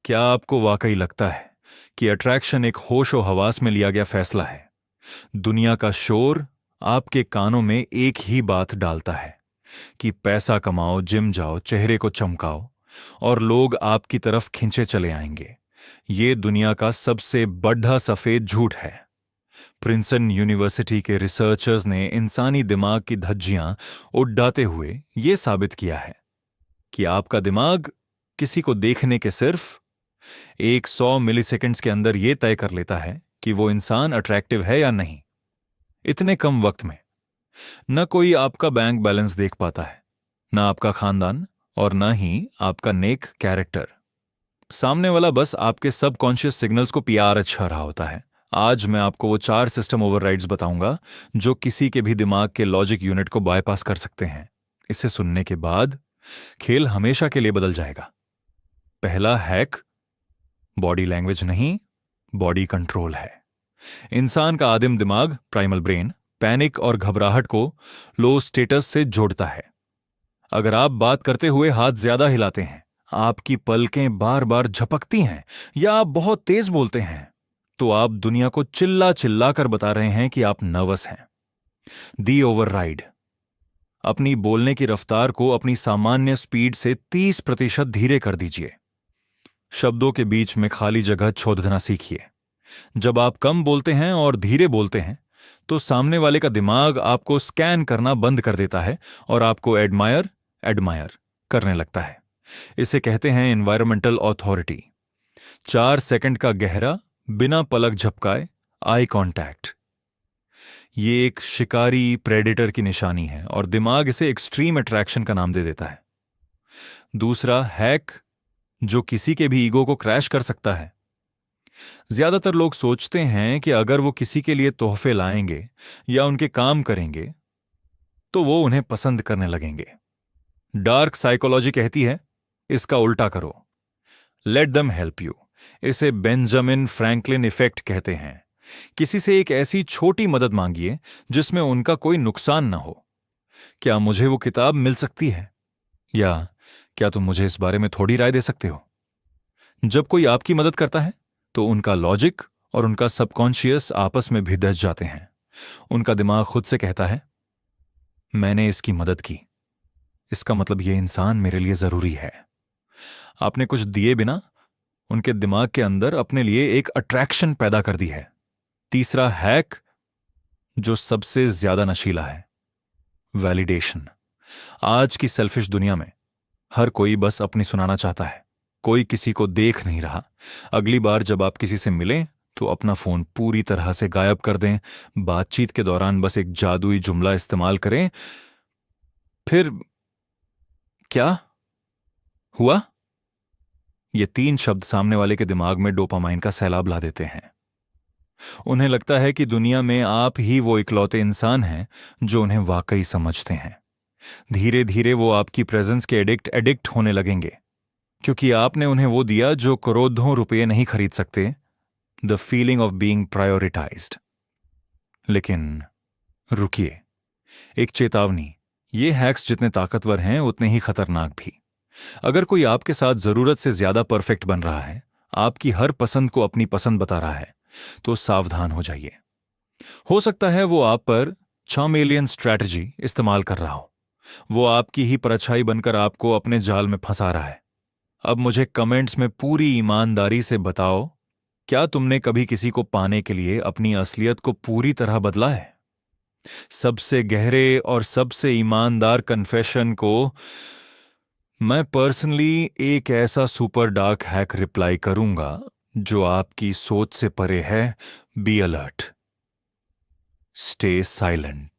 क्या आपको वाकई लगता है कि अट्रैक्शन एक होशो हवास में लिया गया फैसला है? दुनिया का शोर आपके कानों में एक ही बात डालता है कि पैसा कमाओ, जिम जाओ, चेहरे को चमकाओ और लोग आपकी तरफ खिंचे चले आएंगे। ये दुनिया का सबसे बड़ा सफेद झूठ है। प्रिंसटन यूनिवर्सिटी के रिसर्चर्स ने इंसानी दिमाग की धज्जियां उड़ाते हुए यह साबित किया है कि आपका दिमाग किसी को देखने के सिर्फ 100 मिलीसेकंड्स के अंदर यह तय कर लेता है कि वो इंसान अट्रैक्टिव है या नहीं। इतने कम वक्त में न कोई आपका बैंक बैलेंस देख पाता है, न आपका खानदान और न ही आपका नेक कैरेक्टर। सामने वाला बस आपके सबकॉन्शियस सिग्नल्स को पीआर अच्छा रहा होता है। आज मैं आपको वो 4 सिस्टम ओवरराइड्स बताऊंगा जो किसी के भी दिमाग के लॉजिक यूनिट को बायपास कर सकते हैं। इसे सुनने के बाद खेल हमेशा के लिए बदल जाएगा। पहला हैक बॉडी लैंग्वेज नहीं, बॉडी कंट्रोल है। इंसान का आदिम दिमाग, प्राइमल ब्रेन, पैनिक और घबराहट को लो स्टेटस से जोड़ता है। अगर आप बात करते हुए हाथ ज्यादा हिलाते हैं, आपकी पलकें बार बार झपकती हैं या आप बहुत तेज बोलते हैं, तो आप दुनिया को चिल्ला चिल्ला कर बता रहे हैं कि आप नर्वस हैं। दी ओवरराइड। अपनी बोलने की रफ्तार को अपनी सामान्य स्पीड से 30% धीरे कर दीजिए। शब्दों के बीच में खाली जगह छोड़ना सीखिए। जब आप कम बोलते हैं और धीरे बोलते हैं तो सामने वाले का दिमाग आपको स्कैन करना बंद कर देता है और आपको एडमायर करने लगता है। इसे कहते हैं एनवायरमेंटल ऑथोरिटी। 4 सेकंड का गहरा, बिना पलक झपकाए आई कांटेक्ट। ये एक शिकारी प्रेडेटर की निशानी है और दिमाग इसे एक्सट्रीम अट्रैक्शन का नाम दे देता है। दूसरा हैक जो किसी के भी ईगो को क्रैश कर सकता है। ज्यादातर लोग सोचते हैं कि अगर वो किसी के लिए तोहफे लाएंगे या उनके काम करेंगे तो वो उन्हें पसंद करने लगेंगे। डार्क साइकोलॉजी कहती है इसका उल्टा करो, लेट देम हेल्प यू। इसे बेंजामिन फ्रैंकलिन इफेक्ट कहते हैं। किसी से एक ऐसी छोटी मदद मांगिए जिसमें उनका कोई नुकसान ना हो। क्या मुझे वो किताब मिल सकती है? या क्या तुम मुझे इस बारे में थोड़ी राय दे सकते हो? जब कोई आपकी मदद करता है तो उनका लॉजिक और उनका सबकॉन्शियस आपस में भी धस जाते हैं। उनका दिमाग खुद से कहता है मैंने इसकी मदद की, इसका मतलब ये इंसान मेरे लिए जरूरी है। आपने कुछ दिए बिना उनके दिमाग के अंदर अपने लिए एक अट्रैक्शन पैदा कर दी है। तीसरा हैक जो सबसे ज्यादा नशीला है, वैलिडेशन। आज की सेल्फिश दुनिया में हर कोई बस अपनी सुनाना चाहता है, कोई किसी को देख नहीं रहा। अगली बार जब आप किसी से मिलें तो अपना फोन पूरी तरह से गायब कर दें। बातचीत के दौरान बस एक जादुई जुमला इस्तेमाल करें, फिर क्या हुआ? ये 3 शब्द सामने वाले के दिमाग में डोपामाइन का सैलाब ला देते हैं। उन्हें लगता है कि दुनिया में आप ही वो इकलौते इंसान हैं जो उन्हें वाकई समझते हैं। धीरे धीरे वो आपकी प्रेजेंस के एडिक्ट होने लगेंगे, क्योंकि आपने उन्हें वो दिया जो करोड़ों रुपये नहीं खरीद सकते, the feeling of being prioritised. लेकिन रुकिए, एक चेतावनी। ये हैक्स जितने ताकतवर हैं उतने ही खतरनाक भी। अगर कोई आपके साथ जरूरत से ज्यादा परफेक्ट बन रहा है, आपकी हर पसंद को अपनी पसंद बता रहा है, तो सावधान हो जाइए। हो सकता है वो आप पर चामेलियन स्ट्रैटेजी इस्तेमाल कर रहा हो। वो आपकी ही परछाई बनकर आपको अपने जाल में फंसा रहा है। अब मुझे कमेंट्स में पूरी ईमानदारी से बताओ, क्या तुमने कभी किसी को पाने के लिए अपनी असलियत को पूरी तरह बदला है? सबसे गहरे और सबसे ईमानदार कन्फेशन को मैं पर्सनली एक ऐसा सुपर डार्क हैक रिप्लाई करूंगा जो आपकी सोच से परे है। Be alert, stay silent.